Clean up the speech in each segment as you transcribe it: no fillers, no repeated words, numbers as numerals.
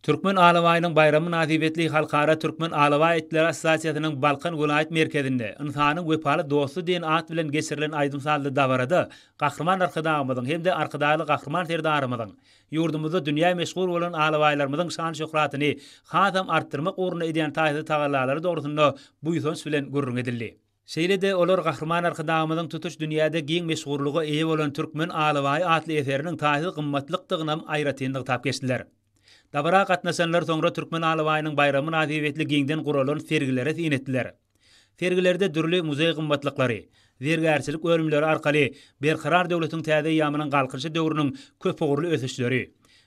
Türkmen Alawaýynyň bayramy nazibetli halkara Türkmen Alawaý etleri assosiasiýasynyň Balkan vilayet merkezinde insanyň wepaly dostu diýen at bilen geçirilen aýdymsally dabarada gahrman arkadagymyzyň hem-de arkadaly gahrman serdarymyzyň ýurdumyzda dünýä meşgul bolan Alawaýlarymyzyň şan şöhratyny hasam artdyrmak ugruna edýän taýsy tagallalary dogrusynda bu ýysons bilen gurrun edildi. Şeýle-de olar gahrman arkadagymyzyň tutuş dünýäde giň meşgullyga eýe bolan Türkmen Alawaý atly eseriniň taýsy gymmatlykdygyna aýratyndyk tap geçdiler. Dabara gatnaşanlar soňra Türkmen Alawaýynyň bayramy nazibetli giňden guralan sergilere sinetdiler. Sergilerde dürli muzey gymmatlyklary, zergärçilik ölümleri arkaly berkarar döwletiň täze ýamynyň galkynşy döwrüniň köp ogurly ösüşleri,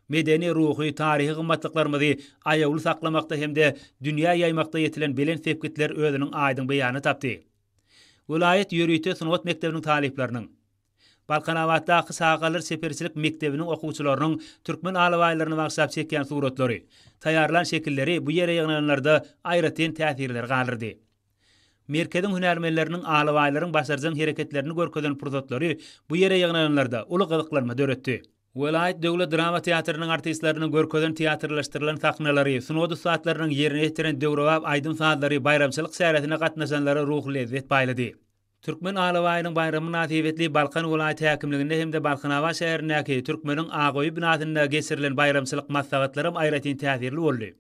medeni ruhy, tarihi gymmatlyklaryny aýawly saklamakda hem-de dünýä ýaymakda ýetilen belen sepkitler özüniň aýdyň beýany tapdy. Vilayet ýörüýte sunat mektebiniň talipleriniň Balkanawatdaky Sagalar seferçilik mektebiniň okuwçylarynyň Türkmen Alawaýlaryny maksat çekýän suratlary, taýýarlan şekilleri bu ýere ýygnalanlarda aýratyn täsirler galyrdy. Merkediň hünärmenleriniň Alawaýlaryň başarjyň hereketlerini görkezden pursatlary bu ýere ýygnalanlarda uly gyzyklanma döretdi. Vilayet Döwlet Drama Teatrynyň artistlarynyň görkezden teatrlaşdyrylan sahnalary, sunod saatlarynyň ýerini ýetiren döwrewap aýdym saatlary bayramçylyk säretine gatnaşanlara ruhly lezzet baýlady. Türkmen Alawaýynyň bayramy nazibetli Balkan vilayet häkimliginde hem-de Balkanawa şäherindäki Türkmeniň Agoý binasynda geçirilen bayramçylyk maslahatlary aýratyn täsirli boldy.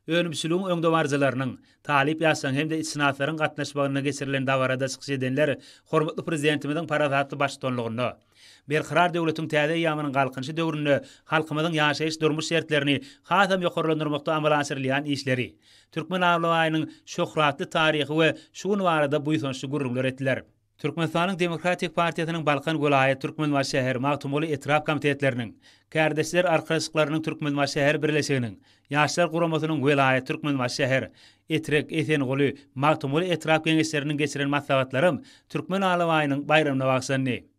Önümçülüğün öňde barjylarynyň, talip ýaşaň hem-de isnaslaryň gatnaşmagyna geçirilen dabarada çykyş edenler hormatly prezidentimiziň parazatly başçylygynda berkarar döwletiň täze ýamynyň galkynşy döwründe halkymyzyň ýaşaýyş durmuş şertlerini hasam ýokarlandyrmakda amal asyrlayan işleri, Türkmen Alawaýynyň şöhratly taryhy we şu barada bu ýysonsy gurrunlar etdiler. Türkmenistanyň Demokratik Partiýasynyň Balkan vilayet Türkmenway şäher magtumly etraf komitetleriniň, Kärdeşler arkadaşlyklarynyň Türkmenway şäher birleşiginiň, Ýaşlar guramasynyň vilayet Türkmenway şäher, Etrek, Esengoly magtumly etraf geňeşleriniň geçiren maslahatlarym Türkmen Alawaýynyň bayramyna bagşlandy.